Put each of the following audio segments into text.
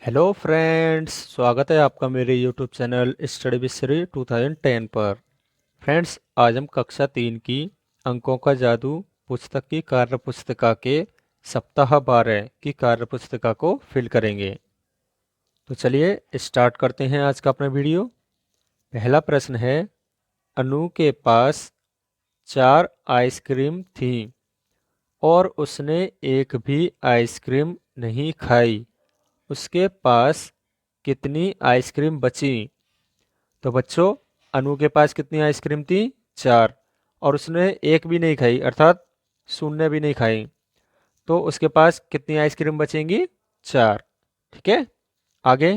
Hello friends, स्वागत है आपका मेरे YouTube channel study with Shri 2010 पर। फ्रेंड्स, आज हम कक्षा 3 की अंकों का जादू पुस्तक की कार्य पुस्तिका के सप्ताह 12 की कार्य पुस्तिका को फिल करेंगे। तो चलिए स्टार्ट करते हैं आज का अपना वीडियो। पहला प्रश्न है, अनु के पास 4 आइसक्रीम थी और उसने एक भी आइसक्रीम नहीं खाई। उसके पास कितनी आइसक्रीम बची? तो बच्चों, अनु के पास कितनी आइसक्रीम थी? 4। और उसने एक भी नहीं खाई, अर्थात शून्य भी नहीं खाई। तो उसके पास कितनी आइसक्रीम बचेंगी? 4। ठीक है, आगे।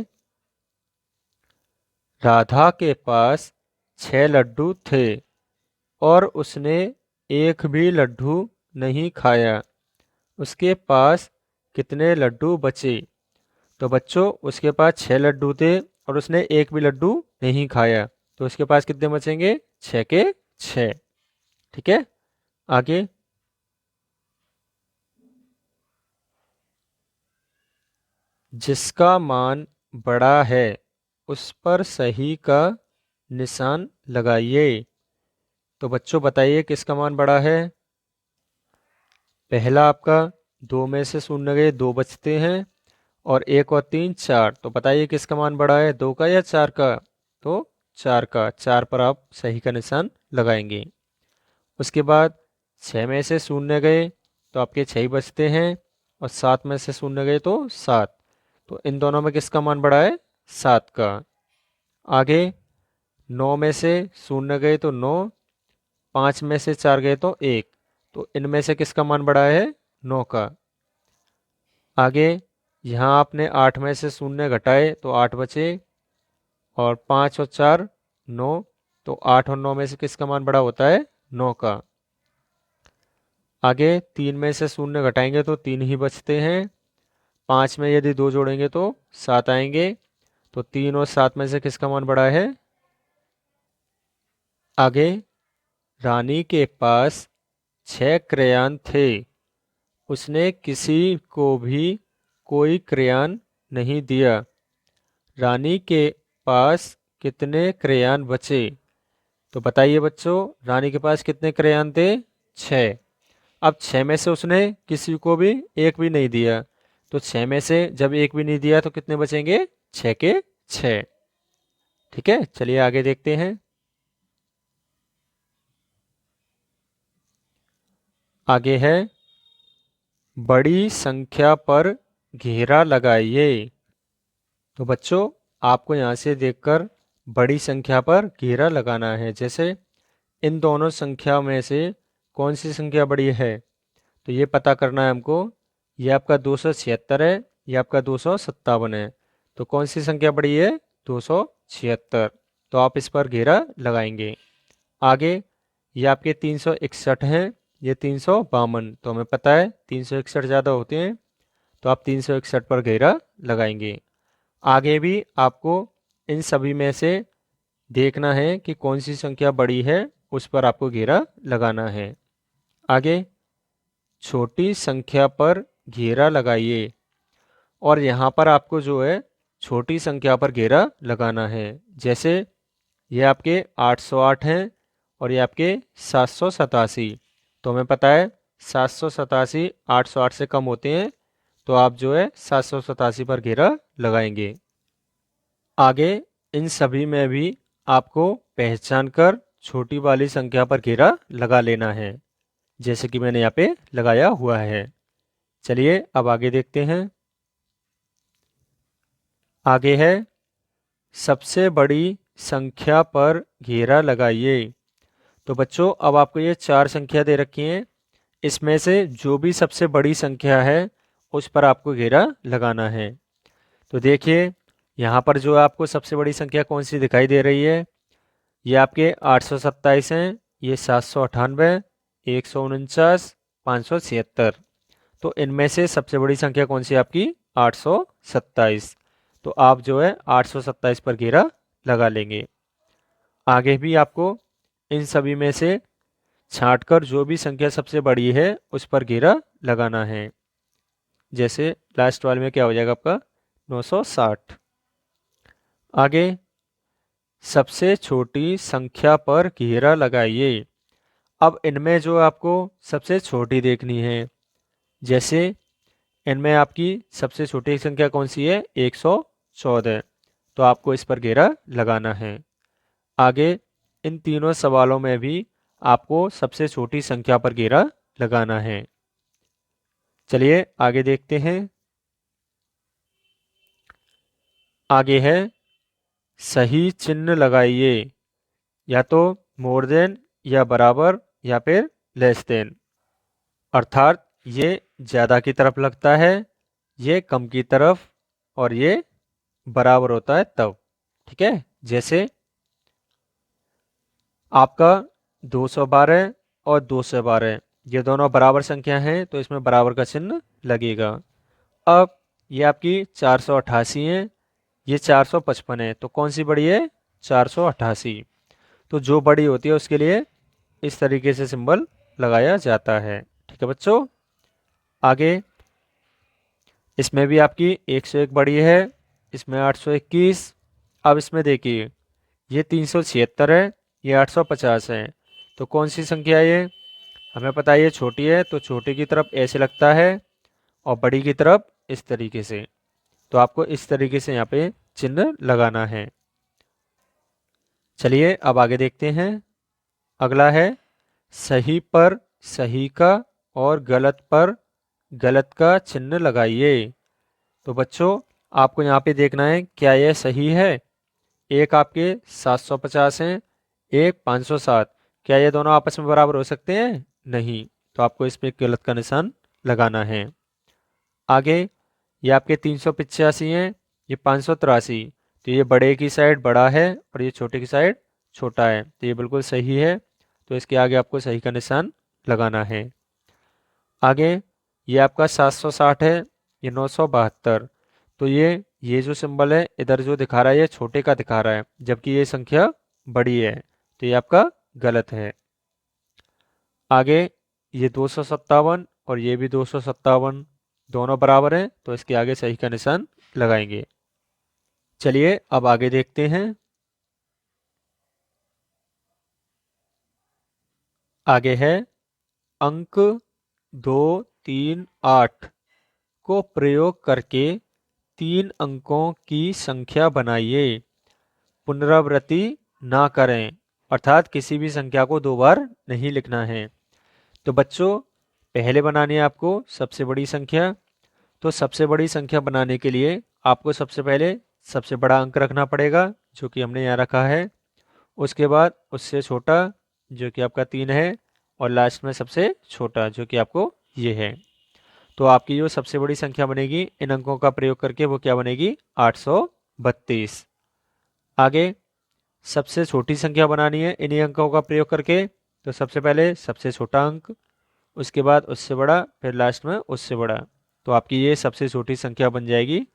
राधा के पास 6 लड्डू थे और उसने एक भी लड्डू नहीं खाया। उसके पास कितने लड्डू बचे? तो बच्चों, उसके पास 6 लड्डू थे और उसने एक भी लड्डू नहीं खाया। तो उसके पास कितने बचेंगे? 6 के 6। ठीक है, आगे। जिसका मान बड़ा है उस पर सही का निशान लगाइए। तो बच्चों बताइए, किसका मान बड़ा है? पहला आपका 2 में से शून्य गए, 2 बचते हैं, और 1 और 3 4। तो बताइए किसका मान बड़ा है, 2 का या 4 का? तो 4 का। 4 पर आप सही का निशान लगाएंगे। उसके बाद 6 में से शून्य गए तो आपके 6 ही बचते हैं, और 7 में से शून्य गए तो 7। तो इन दोनों में किसका मान बड़ा है? 7 का। आगे, 9 में से शून्य गए तो 9, 5 में से 4 गए तो 1। तो इनमें से किसका मान बड़ा है? 9 का। आगे, यहाँ आपने 8 में से शून्य घटाए तो 8 बचे, और 5 और 4 9। तो 8 और 9 में से किसका मान बड़ा होता है? 9 का। आगे, 3 में से शून्य घटाएंगे तो 3 ही बचते हैं, 5 में यदि 2 जोड़ेंगे तो 7 आएंगे। तो 3 और 7 में से किसका मान बड़ा है? आगे, रानी के पास 6 क्रेयॉन थे। उसने किसी को भी कोई क्रेयॉन नहीं दिया। रानी के पास कितने क्रेयॉन बचे? तो बताइए बच्चों, रानी के पास कितने क्रेयॉन थे? 6। अब 6 में से उसने किसी को भी एक भी नहीं दिया। तो 6 में से जब एक भी नहीं दिया तो कितने बचेंगे? 6 के 6। ठीक है, चलिए आगे देखते हैं। आगे है, बड़ी संख्या पर घेरा लगाइए। तो बच्चों, आपको यहाँ से देखकर बड़ी संख्या पर घेरा लगाना है। जैसे इन दोनों संख्या में से कौन सी संख्या बड़ी है, तो ये पता करना है हमको। ये आपका 276 है, ये आपका 257 है। तो कौन सी संख्या बड़ी है? 276। तो आप इस पर घेरा लगाएंगे। आगे, ये आपके 361 हैं, ये 352। तो हमें पता है 361 ज़्यादा होते हैं, तो आप 361 पर घेरा लगाएंगे। आगे भी आपको इन सभी में से देखना है कि कौन सी संख्या बड़ी है, उस पर आपको घेरा लगाना है। आगे, छोटी संख्या पर घेरा लगाइए। और यहाँ पर आपको जो है छोटी संख्या पर घेरा लगाना है। जैसे ये आपके 808 हैं और ये आपके 787। तो हमें पता है 787 808 से कम होते हैं, तो आप जो है 787 पर घेरा लगाएंगे। आगे, इन सभी में भी आपको पहचान कर छोटी वाली संख्या पर घेरा लगा लेना है, जैसे कि मैंने यहाँ पे लगाया हुआ है। चलिए अब आगे देखते हैं। आगे है, सबसे बड़ी संख्या पर घेरा लगाइए। तो बच्चों, अब आपको ये 4 संख्या दे रखी हैं, इसमें से जो भी सबसे बड़ी संख्या है उस पर आपको घेरा लगाना है। तो देखिए, यहाँ पर जो आपको सबसे बड़ी संख्या कौन सी दिखाई दे रही है, ये आपके 827 हैं, ये 798, 149, 576। तो इनमें से सबसे बड़ी संख्या कौन सी है आपकी? 827। तो आप जो है 827 पर घेरा लगा लेंगे। आगे भी आपको इन सभी में से छांटकर जो भी संख्या सबसे बड़ी है उस पर घेरा लगाना है। जैसे लास्ट वाले में क्या हो जाएगा आपका 960। आगे, सबसे छोटी संख्या पर घेरा लगाइए। अब इनमें जो आपको सबसे छोटी देखनी है, जैसे इनमें आपकी सबसे छोटी संख्या कौन सी है? 114। तो आपको इस पर घेरा लगाना है। आगे, इन तीनों सवालों में भी आपको सबसे छोटी संख्या पर घेरा लगाना है। चलिए आगे देखते हैं। आगे है, सही चिन्ह लगाइए। या तो मोर देन, या बराबर, या फिर लेस देन। अर्थात ये ज़्यादा की तरफ लगता है, ये कम की तरफ, और ये बराबर होता है तब। ठीक है, जैसे आपका 212 और 212 ये दोनों बराबर संख्या हैं, तो इसमें बराबर का चिन्ह लगेगा। अब ये आपकी 488 है, ये 455 है, तो कौन सी बड़ी है? 488। तो जो बड़ी होती है उसके लिए इस तरीके से सिंबल लगाया जाता है। ठीक है बच्चों। आगे, इसमें भी आपकी 101 बड़ी है, इसमें 821। अब इसमें देखिए, ये 376 है, ये 850 है, तो कौन सी संख्या है ये? हमें पता है ये छोटी है, तो छोटी की तरफ ऐसे लगता है, और बड़ी की तरफ इस तरीके से। तो आपको इस तरीके से यहाँ पे चिन्ह लगाना है। चलिए अब आगे देखते हैं। अगला है, सही पर सही का और गलत पर गलत का चिन्ह लगाइए। तो बच्चों, आपको यहाँ पे देखना है क्या यह सही है। एक आपके 750 हैं, एक 507। क्या ये दोनों आपस में बराबर हो सकते हैं? नहीं। तो आपको इस पे गलत का निशान लगाना है। आगे, ये आपके 385 हैं, ये 583। तो ये बड़े की साइड बड़ा है और ये छोटे की साइड छोटा है, तो ये बिल्कुल सही है। तो इसके आगे आपको सही का निशान लगाना है। आगे, ये आपका 760 है, ये 972। तो ये जो सिंबल है इधर जो दिखा रहा है ये छोटे का दिखा रहा है, जबकि ये संख्या बड़ी है, तो ये आपका गलत है। आगे, ये 257 और ये भी 257 दोनों बराबर हैं, तो इसके आगे सही का निशान लगाएंगे। चलिए अब आगे देखते हैं। आगे है, अंक 2, 3, 8 को प्रयोग करके 3 अंकों की संख्या बनाइए। पुनरावृत्ति ना करें, अर्थात किसी भी संख्या को 2 बार नहीं लिखना है। तो बच्चों, पहले बनानी है आपको सबसे बड़ी संख्या। तो सबसे बड़ी संख्या बनाने के लिए आपको सबसे पहले सबसे बड़ा अंक रखना पड़ेगा, जो कि हमने यहाँ रखा है। उसके बाद उससे छोटा, जो कि आपका 3 है, और लास्ट में सबसे छोटा, जो कि आपको ये है। तो आपकी जो सबसे बड़ी संख्या बनेगी इन अंकों का प्रयोग करके, वो क्या बनेगी? 832। आगे, सबसे छोटी संख्या बनानी है इन्हीं अंकों का प्रयोग करके। तो सबसे पहले सबसे छोटा अंक, उसके बाद उससे बड़ा, फिर लास्ट में उससे बड़ा। तो आपकी ये सबसे छोटी संख्या बन जाएगी,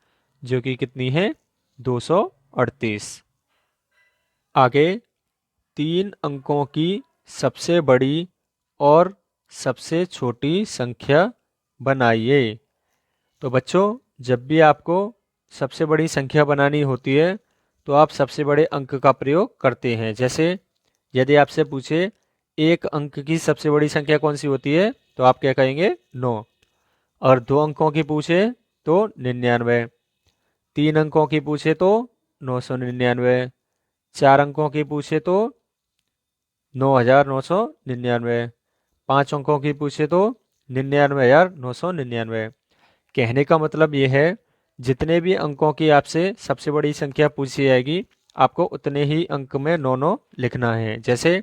जो कि कितनी है? 238। आगे, 3 अंकों की सबसे बड़ी और सबसे छोटी संख्या बनाइए। तो बच्चों, जब भी आपको सबसे बड़ी संख्या बनानी होती है तो आप सबसे बड़े अंक का प्रयोग करते हैं। जैसे यदि आपसे पूछे एक अंक की सबसे बड़ी संख्या कौन सी होती है, तो आप क्या कहेंगे? 9। और 2 अंकों की पूछे तो 99। 3 अंकों की पूछे तो 999। 4 अंकों की पूछे तो 9999। 5 अंकों की पूछे तो 99999। कहने का मतलब ये है, जितने भी अंकों की आपसे सबसे बड़ी संख्या पूछी जाएगी, आपको उतने ही अंक में 9 लिखना है। जैसे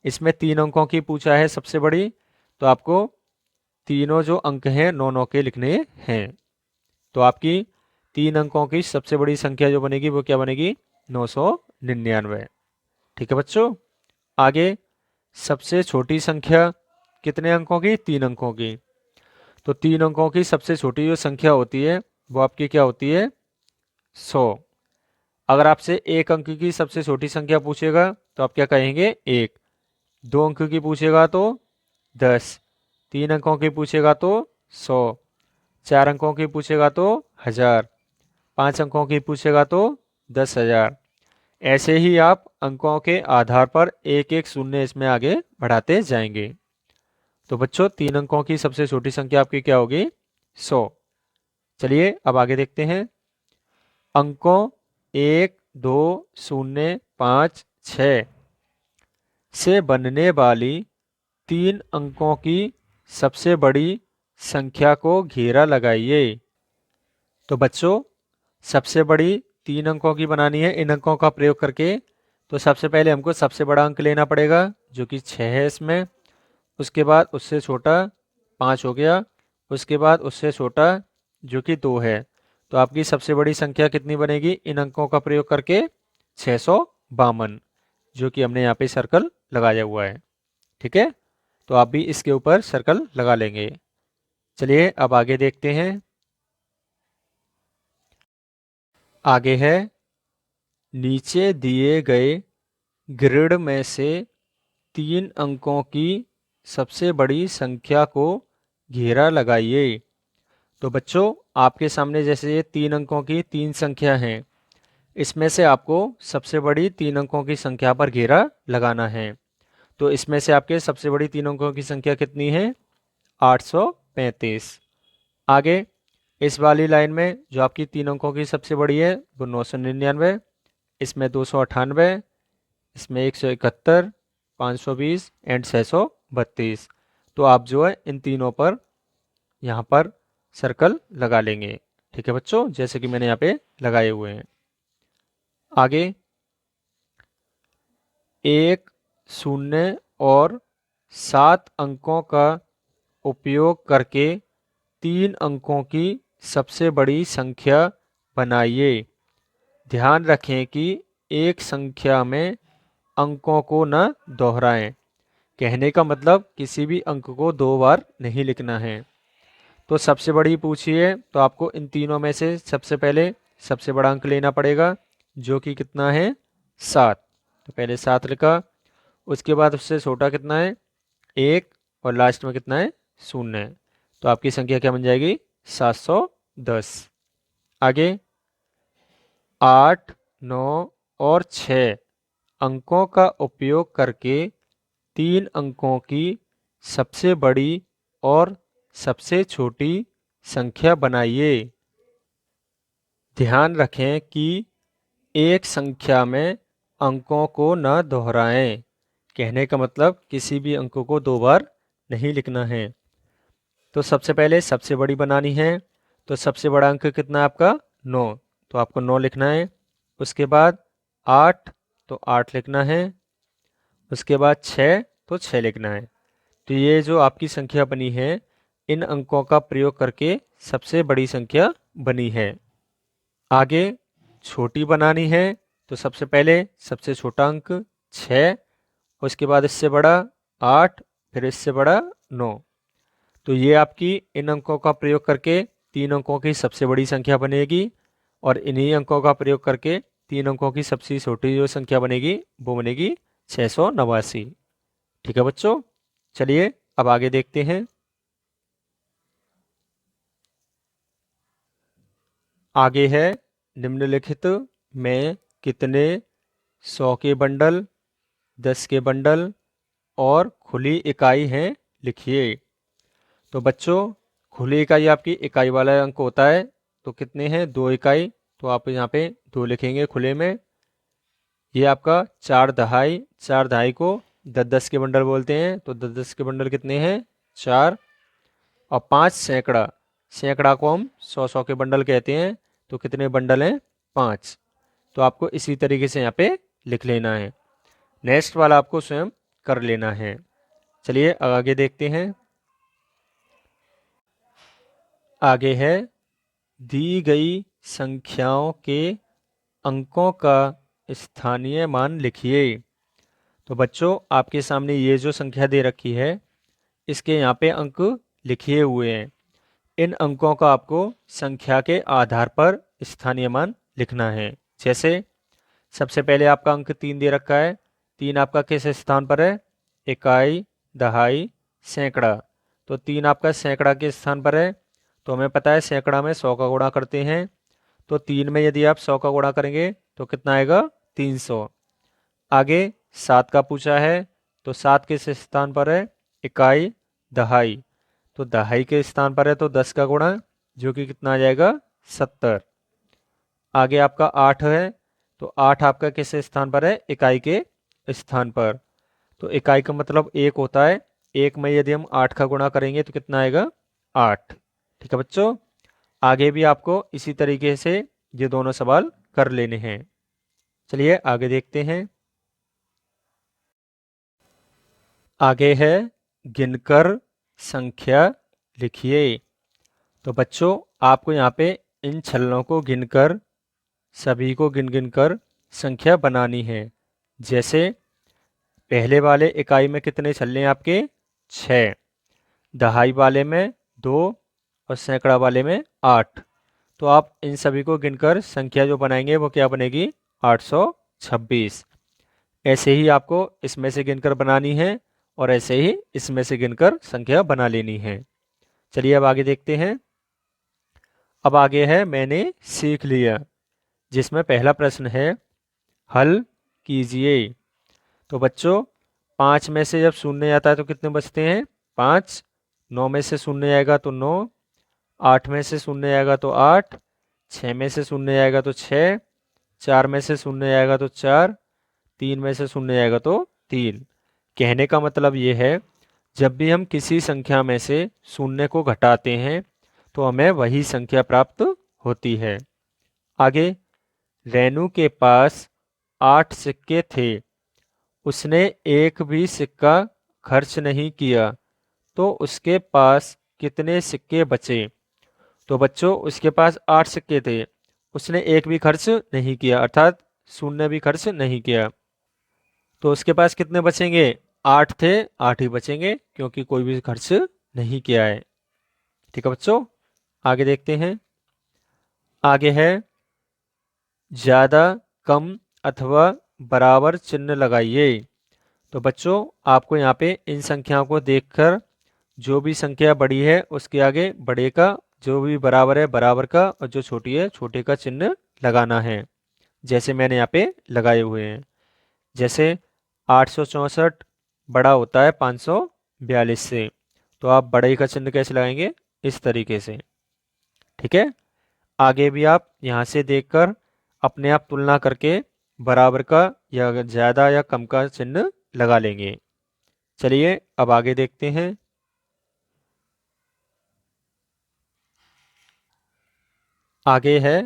इसमें 3 अंकों की पूछा है सबसे बड़ी, तो आपको तीनों जो अंक हैं 9 के लिखने हैं। तो आपकी 3 अंकों की सबसे बड़ी संख्या जो बनेगी वो क्या बनेगी? 999। ठीक है बच्चों। आगे, सबसे छोटी संख्या कितने अंकों की? 3 अंकों की। तो 3 अंकों की सबसे छोटी जो संख्या होती है वो आपकी क्या होती है? 100। अगर आपसे एक अंक की सबसे छोटी संख्या पूछेगा तो आप क्या कहेंगे? 1। 2 अंक की पूछेगा तो 10। 3 अंकों की पूछेगा तो 100। 4 अंकों की पूछेगा तो 1000। 5 अंकों की पूछेगा तो 10,000। ऐसे ही आप अंकों के आधार पर एक एक शून्य इसमें आगे बढ़ाते जाएंगे। तो बच्चों 3 अंकों की सबसे छोटी संख्या आपकी क्या होगी? 100। चलिए अब आगे देखते हैं। अंकों 1, 2, 0, 5, 6 से बनने वाली 3 अंकों की सबसे बड़ी संख्या को घेरा लगाइए। तो बच्चों सबसे बड़ी 3 अंकों की बनानी है इन अंकों का प्रयोग करके। तो सबसे पहले हमको सबसे बड़ा अंक लेना पड़ेगा जो कि 6 है इसमें। उसके बाद उससे छोटा 5 हो गया। उसके बाद उससे छोटा जो कि 2 है। तो आपकी सबसे बड़ी संख्या कितनी बनेगी इन अंकों का प्रयोग करके? 652, जो कि हमने यहाँ पे सर्कल लगाया हुआ है। ठीक है, तो आप भी इसके ऊपर सर्कल लगा लेंगे। चलिए अब आगे देखते हैं। आगे है नीचे दिए गए ग्रिड में से 3 अंकों की सबसे बड़ी संख्या को घेरा लगाइए। तो बच्चों आपके सामने जैसे ये 3 अंकों की 3 संख्या हैं, इसमें से आपको सबसे बड़ी 3 अंकों की संख्या पर घेरा लगाना है। तो इसमें से आपके सबसे बड़ी 3 अंकों की संख्या कितनी है? 835। आगे इस वाली लाइन में जो आपकी 3 अंकों की सबसे बड़ी है वो 999, इसमें 298, इसमें 171, 520 एंड 632। तो आप जो है इन तीनों पर यहाँ पर सर्कल लगा लेंगे। ठीक है बच्चों, जैसे कि मैंने यहाँ पे लगाए हुए हैं। आगे 1, 0 और 7 अंकों का उपयोग करके 3 अंकों की सबसे बड़ी संख्या बनाइए। ध्यान रखें कि एक संख्या में अंकों को न दोहराएं। कहने का मतलब किसी भी अंक को 2 बार नहीं लिखना है। तो सबसे बड़ी पूछिए तो आपको इन तीनों में से सबसे पहले सबसे बड़ा अंक लेना पड़ेगा जो कि कितना है? 7। तो पहले 7 लिखा। उसके बाद उससे छोटा कितना है? 1 और लास्ट में कितना है? 0 है। तो आपकी संख्या क्या बन जाएगी? 710। आगे 8, 9 और 6 अंकों का उपयोग करके 3 अंकों की सबसे बड़ी और सबसे छोटी संख्या बनाइए। ध्यान रखें कि एक संख्या में अंकों को न दोहराएं। कहने का मतलब किसी भी अंक को 2 बार नहीं लिखना है। तो सबसे पहले सबसे बड़ी बनानी है। तो सबसे बड़ा अंक कितना है आपका? 9। तो आपको 9 लिखना है। उसके बाद 8, तो 8 लिखना है। उसके बाद 6, तो 6 लिखना है। तो ये जो आपकी संख्या बनी है इन अंकों का प्रयोग करके सबसे बड़ी संख्या बनी है। आगे छोटी बनानी है। तो सबसे पहले सबसे छोटा अंक 6, उसके बाद इससे बड़ा 8, फिर इससे बड़ा 9। तो ये आपकी इन अंकों का प्रयोग करके 3 अंकों की सबसे बड़ी संख्या बनेगी और इन्हीं अंकों का प्रयोग करके 3 अंकों की सबसे छोटी जो संख्या बनेगी वो बनेगी 689। ठीक है बच्चों, चलिए अब आगे देखते हैं। आगे है निम्नलिखित में कितने 100 के बंडल, 10 के बंडल और खुली इकाई हैं लिखिए। तो बच्चों खुली इकाई आपकी इकाई वाला अंक होता है। तो कितने हैं? 2 इकाई। तो आप यहाँ पे 2 लिखेंगे खुले में। ये आपका 4 दहाई, 4 दहाई को 10-10 के बंडल बोलते हैं। तो 10-10 के बंडल कितने हैं? 4। और 5 सैकड़ा, सैकड़ा को हम 100-100 के बंडल कहते हैं। तो कितने बंडल हैं? 5। तो आपको इसी तरीके से यहाँ पे लिख लेना है। नेक्स्ट वाला आपको स्वयं कर लेना है। चलिए आगे देखते हैं। आगे है दी गई संख्याओं के अंकों का स्थानीय मान लिखिए। तो बच्चों आपके सामने ये जो संख्या दे रखी है इसके यहाँ पे अंक लिखे हुए हैं। इन अंकों का आपको संख्या के आधार पर स्थानीय मान लिखना है। जैसे सबसे पहले आपका अंक 3 दे रखा है। 3 आपका किस स्थान पर है? इकाई, दहाई, सैकड़ा। तो 3 आपका सैकड़ा के स्थान पर है। तो हमें पता है सैकड़ा में 100 का गुणा करते हैं। तो 3 में यदि आप 100 का गुणा करेंगे तो कितना आएगा 300। आगे 7 का पूछा है, तो 7 किस स्थान पर है, इकाई दहाई, तो दहाई के स्थान पर है तो 10 का गुणा जो कि कितना आ जाएगा 70। आगे आपका 8 है, तो 8 आपका किस स्थान पर है, इकाई के स्थान पर, तो इकाई का मतलब 1 होता है, 1 में यदि हम 8 का गुणा करेंगे तो कितना आएगा 8। ठीक है बच्चों, आगे भी आपको इसी तरीके से ये दोनों सवाल कर लेने हैं। चलिए आगे देखते हैं। आगे है गिनकर संख्या लिखिए। तो बच्चों आपको यहाँ पे इन छल्लों को गिनकर, सभी को गिन गिन कर संख्या बनानी है। जैसे पहले वाले इकाई में कितने छल्ले हैं आपके, 6, दहाई वाले में 2 और सैकड़ा वाले में 8। तो आप इन सभी को गिनकर संख्या जो बनाएंगे वो क्या बनेगी, 826। ऐसे ही आपको इसमें से गिनकर बनानी है और ऐसे ही इसमें से गिनकर संख्या बना लेनी है। चलिए अब आगे देखते हैं। अब आगे है मैंने सीख लिया, जिसमें पहला प्रश्न है हल कीजिए। तो बच्चों 5 में से जब शून्य आता है तो कितने बचते हैं, 5। 9 में से शून्य आएगा तो 9, 8 में से शून्य आएगा तो 8, 6 में से शून्य आएगा तो 6, 4 में से शून्य आएगा तो 4, 3 में से शून्य आएगा तो 3। कहने का मतलब ये है, जब भी हम किसी संख्या में से शून्य को घटाते हैं तो हमें वही संख्या प्राप्त होती है। आगे, रेनू के पास 8 सिक्के थे, उसने एक भी सिक्का खर्च नहीं किया, तो उसके पास कितने सिक्के बचे। तो बच्चों उसके पास 8 सिक्के थे, उसने एक भी खर्च नहीं किया, अर्थात शून्य भी खर्च नहीं किया, तो उसके पास कितने बचेंगे, 8 थे, 8 ही बचेंगे क्योंकि कोई भी खर्च नहीं किया है। ठीक है बच्चों, आगे देखते हैं। आगे है ज़्यादा, कम अथवा बराबर चिन्ह लगाइए। तो बच्चों आपको यहाँ पे इन संख्याओं को देखकर जो भी संख्या बड़ी है उसके आगे बड़े का, जो भी बराबर है बराबर का, और जो छोटी है छोटे का चिन्ह लगाना है, जैसे मैंने यहाँ पे लगाए हुए हैं। जैसे 864 बड़ा होता है 542 से, तो आप बड़े का चिन्ह कैसे लगाएंगे, इस तरीके से। ठीक है, आगे भी आप यहाँ से देखकर अपने आप तुलना करके बराबर का या ज़्यादा या कम का चिन्ह लगा लेंगे। चलिए अब आगे देखते हैं। आगे है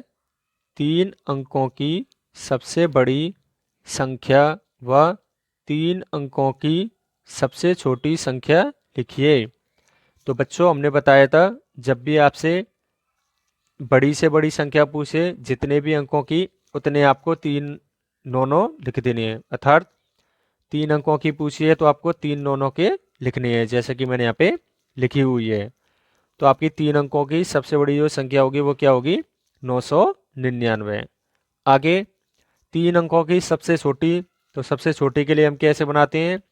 3 अंकों की सबसे बड़ी संख्या व 3 अंकों की सबसे छोटी संख्या लिखिए। तो बच्चों हमने बताया था, जब भी आपसे बड़ी से बड़ी संख्या पूछे जितने भी अंकों की, उतने आपको 3 नौनों लिख देने हैं, अर्थात 3 अंकों की पूछी है तो आपको 3 नौनों के लिखने हैं, जैसे कि मैंने यहाँ पे लिखी हुई है। तो आपकी 3 अंकों की सबसे बड़ी जो संख्या होगी वो क्या होगी, 999। आगे 3 अंकों की सबसे छोटी, तो सबसे छोटी के लिए हम कैसे बनाते हैं,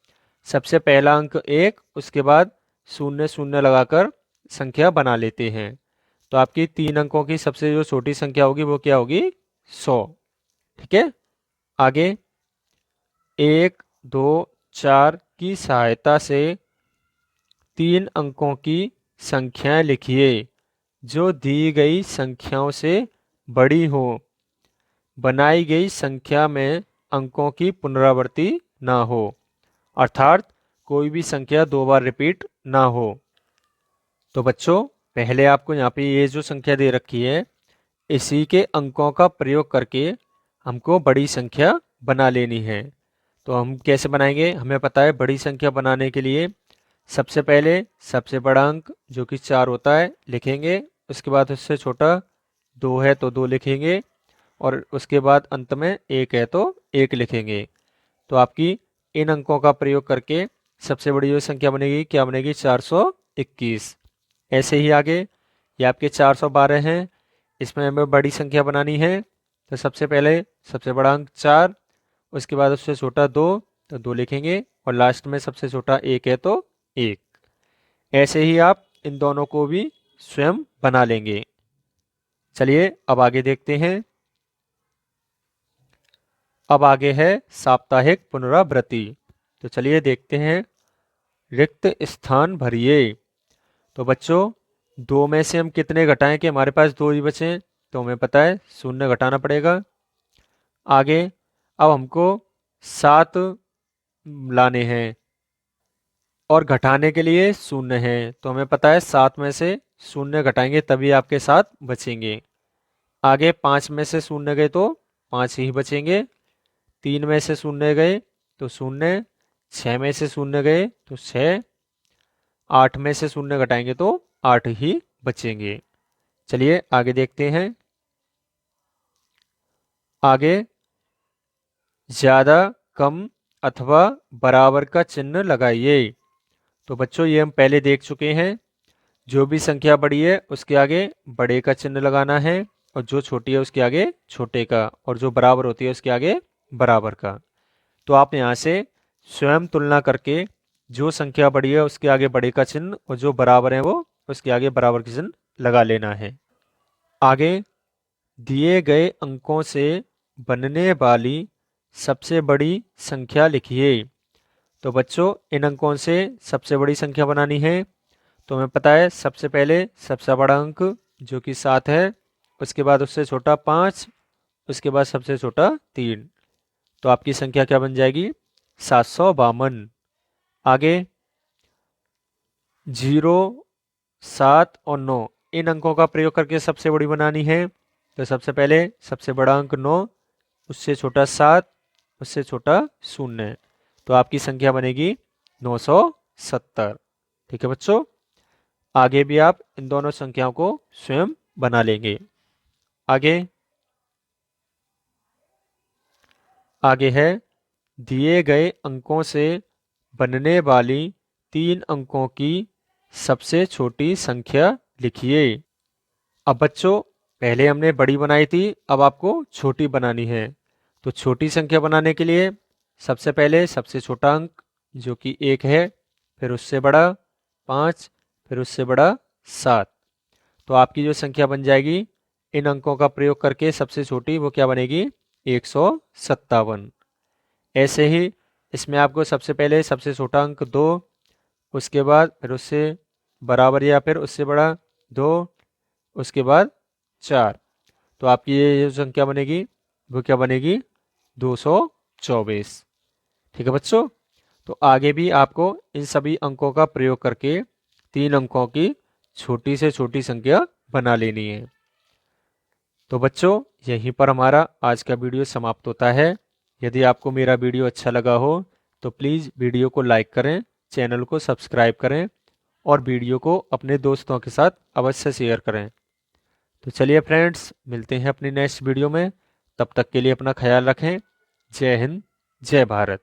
सबसे पहला अंक 1, उसके बाद 0 0 लगाकर संख्या बना लेते हैं। तो आपकी 3 अंकों की सबसे जो छोटी संख्या होगी वो क्या होगी, 100। ठीक है, आगे 1 2 4 की सहायता से 3 अंकों की संख्याएं लिखिए जो दी गई संख्याओं से बड़ी हो। बनाई गई संख्या में अंकों की पुनरावृत्ति ना हो, अर्थात कोई भी संख्या 2 बार रिपीट ना हो। तो बच्चों पहले आपको यहाँ पे ये जो संख्या दे रखी है, इसी के अंकों का प्रयोग करके हमको बड़ी संख्या बना लेनी है। तो हम कैसे बनाएंगे, हमें पता है बड़ी संख्या बनाने के लिए सबसे पहले सबसे बड़ा अंक जो कि 4 होता है लिखेंगे, उसके बाद उससे छोटा 2 है तो 2 लिखेंगे, और उसके बाद अंत में 1 है तो 1 लिखेंगे। तो आपकी इन अंकों का प्रयोग करके सबसे बड़ी जो संख्या बनेगी क्या बनेगी, 421। ऐसे ही आगे ये आपके 412 हैं, इसमें हमें बड़ी संख्या बनानी है, तो सबसे पहले सबसे बड़ा अंक 4, उसके बाद उससे छोटा 2 तो 2 लिखेंगे, और लास्ट में सबसे छोटा 1 है तो 1। ऐसे ही आप इन दोनों को भी स्वयं बना लेंगे। चलिए अब आगे देखते हैं। अब आगे है साप्ताहिक पुनरावृत्ति। तो चलिए देखते हैं। रिक्त स्थान भरिए। तो बच्चों, दो में से हम कितने घटाएं कि हमारे पास दो ही बचे? तो हमें पता है शून्य घटाना पड़ेगा। आगे अब हमको 7 लाने हैं और घटाने के लिए शून्य है, तो हमें पता है 7 में से शून्य घटाएंगे तभी आपके 7 बचेंगे। आगे 5 में से शून्य गए तो 5 ही बचेंगे। 3 में से शून्य गए तो शून्य। 6 में से शून्य गए तो 6। 8 में से शून्य घटाएंगे तो 8 ही बचेंगे। चलिए आगे देखते हैं। आगे ज्यादा, कम अथवा बराबर का चिन्ह लगाइए। तो बच्चों, ये हम पहले देख चुके हैं। जो भी संख्या बड़ी है उसके आगे बड़े का चिन्ह लगाना है, और जो छोटी है उसके आगे छोटे का, और जो बराबर होती है उसके आगे बराबर का। तो आप यहाँ से स्वयं तुलना करके जो संख्या बड़ी है उसके आगे बड़े का चिन्ह, और जो बराबर है वो उसके आगे बराबर का चिन्ह लगा लेना है। आगे दिए गए अंकों से बनने वाली सबसे बड़ी संख्या लिखिए। तो बच्चों, इन अंकों से सबसे बड़ी संख्या बनानी है। तो हमें पता है सबसे पहले सबसे बड़ा अंक जो कि 7 है, उसके बाद उससे छोटा 5, उसके बाद सबसे छोटा 3। तो आपकी संख्या क्या बन जाएगी? 752। आगे 0, 7 और 9, इन अंकों का प्रयोग करके सबसे बड़ी बनानी है। तो सबसे पहले सबसे बड़ा अंक 9, उससे छोटा 7, उससे छोटा 0। तो आपकी संख्या बनेगी 970। ठीक है बच्चों, आगे भी आप इन दोनों संख्याओं को स्वयं बना लेंगे। आगे है दिए गए अंकों से बनने वाली 3 अंकों की सबसे छोटी संख्या लिखिए। अब बच्चों, पहले हमने बड़ी बनाई थी, अब आपको छोटी बनानी है। तो छोटी संख्या बनाने के लिए सबसे पहले सबसे छोटा अंक जो कि 1 है, फिर उससे बड़ा 5, फिर उससे बड़ा 7। तो आपकी जो संख्या बन जाएगी इन अंकों का प्रयोग करके सबसे छोटी, वो क्या बनेगी? 157। ऐसे ही इसमें आपको सबसे पहले सबसे छोटा अंक 2, उसके बाद फिर उससे बराबर या फिर उससे बड़ा 2, उसके बाद 4। तो आपकी ये जो संख्या बनेगी वो क्या बनेगी? 224। ठीक है बच्चों, तो आगे भी आपको इन सभी अंकों का प्रयोग करके 3 अंकों की छोटी से छोटी संख्या बना लेनी है। तो बच्चों, यहीं पर हमारा आज का वीडियो समाप्त होता है। यदि आपको मेरा वीडियो अच्छा लगा हो तो प्लीज़ वीडियो को लाइक करें, चैनल को सब्सक्राइब करें और वीडियो को अपने दोस्तों के साथ अवश्य शेयर करें। तो चलिए फ्रेंड्स, मिलते हैं अपनी नेक्स्ट वीडियो में। तब तक के लिए अपना ख्याल रखें। जय हिंद, जय भारत।